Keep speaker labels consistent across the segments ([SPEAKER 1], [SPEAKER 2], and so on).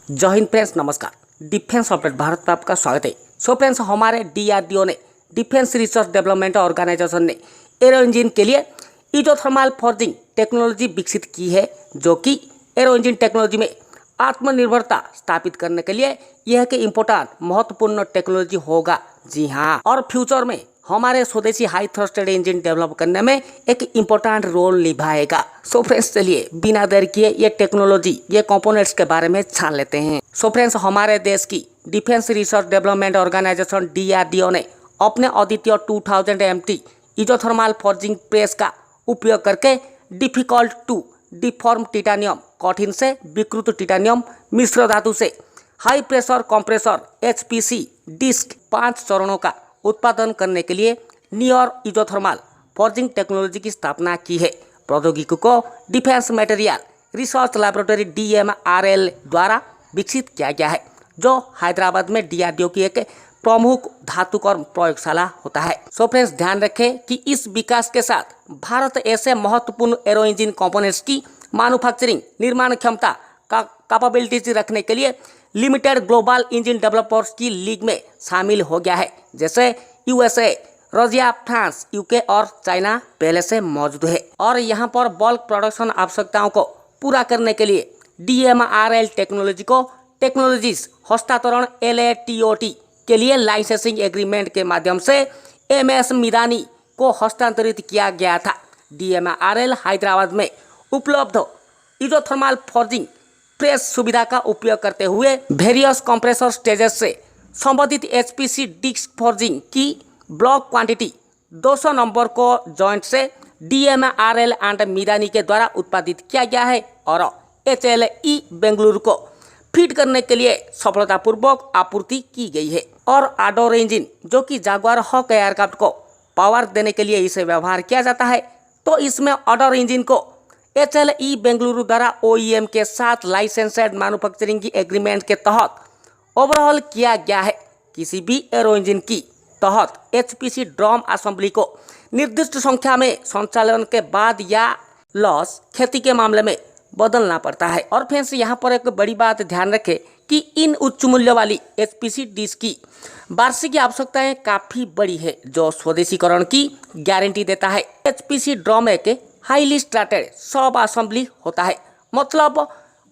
[SPEAKER 1] जय हिंद फ्रेंड्स, नमस्कार। Defence update Bharat में आपका स्वागत है। सो फ्रेंड्स, हमारे डीआरडीओ ने डिफेंस रिसर्च डेवलपमेंट ऑर्गेनाइजेशन ने एरो इंजन के लिए इजोथर्मल फॉर्जिंग टेक्नोलॉजी विकसित की है, जो कि एरो इंजन टेक्नोलॉजी में आत्मनिर्भरता स्थापित करने के लिए यह एक इम्पोर्टेंट महत्वपूर्ण टेक्नोलॉजी होगा। जी हाँ, और फ्यूचर में हमारे स्वदेशी हाई थ्रस्टेड इंजन डेवलप करने में एक इम्पोर्टेंट रोल निभाएगा। सो फ्रेंड्स, चलिए बिना देर किए ये टेक्नोलॉजी, ये कंपोनेंट्स के बारे में जान लेते हैं। सो फ्रेंड्स, हमारे देश की defence research development organisation DRDO ने अपने अद्वितीय 2000 MT इजोथर्मल फॉर्जिंग प्रेस का उपयोग करके डिफिकल्ट टू डिफॉर्म टिटानियम, कठिन से विकृत टिटानियम मिश्र धातु से high pressure compressor HPC disc 5 चरणों का उत्पादन करने के लिए नियर इजोथर्मल फॉर्जिंग टेक्नोलॉजी की स्थापना की है। प्रौद्योगिकी को defence material research laboratory DMRL द्वारा विकसित किया गया है, जो हैदराबाद में डीआरडीओ की एक प्रमुख धातुकर्म प्रयोगशाला होता है। सो फ्रेंड्स, ध्यान रखें कि इस विकास के साथ भारत ऐसे महत्वपूर्ण एरो इंजन कंपोनेंट्स की मैन्युफैक्चरिंग निर्माण क्षमता का कैपेबिलिटीज रखने के लिए लिमिटेड ग्लोबल इंजन डेवलपर्स की लीग में शामिल हो गया है, जैसे USA, रशिया, फ्रांस, UK और चाइना पहले से मौजूद है। और यहाँ पर बल्क प्रोडक्शन आवश्यकताओं को पूरा करने के लिए DMRL टेक्नोलॉजी को टेक्नोलॉजीज हस्तांतरण LATOT के लिए लाइसेंसिंग एग्रीमेंट के माध्यम से MS मिदानी को हस्तांतरित किया गया था। DMRL हैदराबाद में उपलब्ध इजोथर्मल फॉर्जिंग प्रेस सुविधा का उपयोग करते हुए वेरियस कंप्रेसर स्टेजेस से संबंधित HPC डिस्क फॉर्जिंग की ब्लॉक क्वांटिटी 200 नंबर को जॉइंट से DMRL एंड मिदानी के द्वारा उत्पादित किया गया है और HLE बेंगलुरु को फीड करने के लिए सफलतापूर्वक आपूर्ति की गई है। और आडोर इंजन, जो कि जागुआर हॉक एयरक्राफ्ट को पावर देने के लिए इसे व्यवहार किया जाता है, तो इसमें आडोर इंजन को HLE बेंगलुरु द्वारा OEM के साथ लाइसेंसेड मैन्युफैक्चरिंग की एग्रीमेंट के तहत ओवरऑल किया गया है। किसी भी एरो इंजन की तहत HPC ड्रम असेंबली को निर्दिष्ट संख्या में संचालन के बाद या लॉस क्षति के मामले में बदलना पड़ता है। और फ्रेंड्स, यहाँ पर एक बड़ी बात ध्यान रखें कि इन उच्च मूल्य वाली HPC डिस्क की वार्षिक आवश्यकताएं काफ़ी बड़ी है, जो स्वदेशीकरण की गारंटी देता है। HPC ड्रम एक हाईली स्ट्रैटेड सब असेंबली होता है, मतलब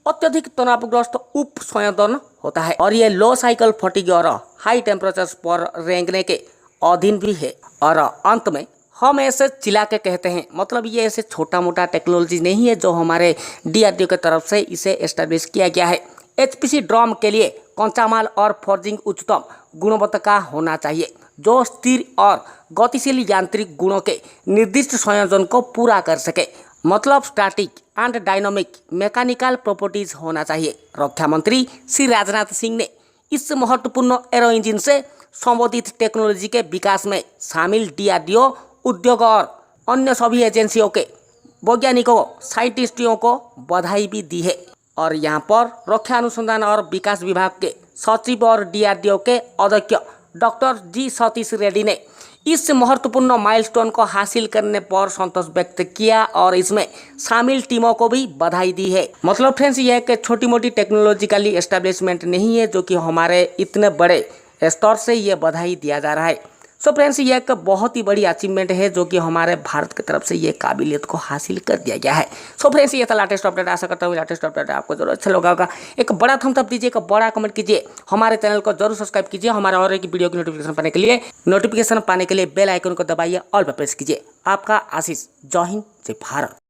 [SPEAKER 1] अत्यधिक तनावग्रस्त उप संयोजन होता है, और ये लो साइकिल फटीग और हाई टेम्परेचर पर रेंगने के अधीन भी है। और अंत में हम ऐसे चिल्ला के कहते हैं, मतलब ये ऐसे छोटा मोटा टेक्नोलॉजी नहीं है, जो हमारे डीआरडीओ की तरफ से इसे एस्टेब्लिश किया गया है। HPC ड्रम के लिए कच्चा माल और फॉर्जिंग उच्चतम गुणवत्ता का होना चाहिए, जो स्थिर और गतिशील यांत्रिक गुणों के निर्दिष्ट संयोजन को पूरा कर सके, मतलब static and dynamic mechanical properties होना चाहिए। रक्षा मंत्री श्री राजनाथ सिंह ने इस महत्वपूर्ण एरो इंजन से संबंधित टेक्नोलॉजी के विकास में शामिल डीआरडीओ, उद्योग और अन्य सभी एजेंसियों के वैज्ञानिकों, साइंटिस्टों को बधाई भी दी है। और यहाँ पर रक्षा अनुसंधान और विकास विभाग के सचिव और डीआरडीओ के अध्यक्ष डॉक्टर G सतीश रेड्डी ने इस महत्वपूर्ण माइलस्टोन को हासिल करने पर संतोष व्यक्त किया और इसमें शामिल टीमों को भी बधाई दी है। मतलब फ्रेंड्स, यह एक छोटी मोटी टेक्नोलॉजिकली एस्टेब्लिशमेंट नहीं है, जो कि हमारे इतने बड़े स्तर से ये बधाई दिया जा रहा है। सो फ्रेंड्स, ये एक बहुत ही बड़ी अचीवमेंट है, जो कि हमारे भारत की तरफ से ये काबिलियत को हासिल कर दिया गया है। सो फ्रेंड्स, ये था लेटेस्ट अपडेट। आशा करता हूँ लेटेस्ट अपडेट आपको जरूर अच्छा लगा होगा। एक बड़ा थम्स अप दीजिए, एक बड़ा कमेंट कीजिए, हमारे चैनल को जरूर सब्सक्राइब कीजिए। हमारे और एक वीडियो की नोटिफिकेशन पाने के लिए बेल आइकन को दबाइए, ऑल पर प्रेस कीजिए। आपका आशीष। जय हिंद, जय भारत।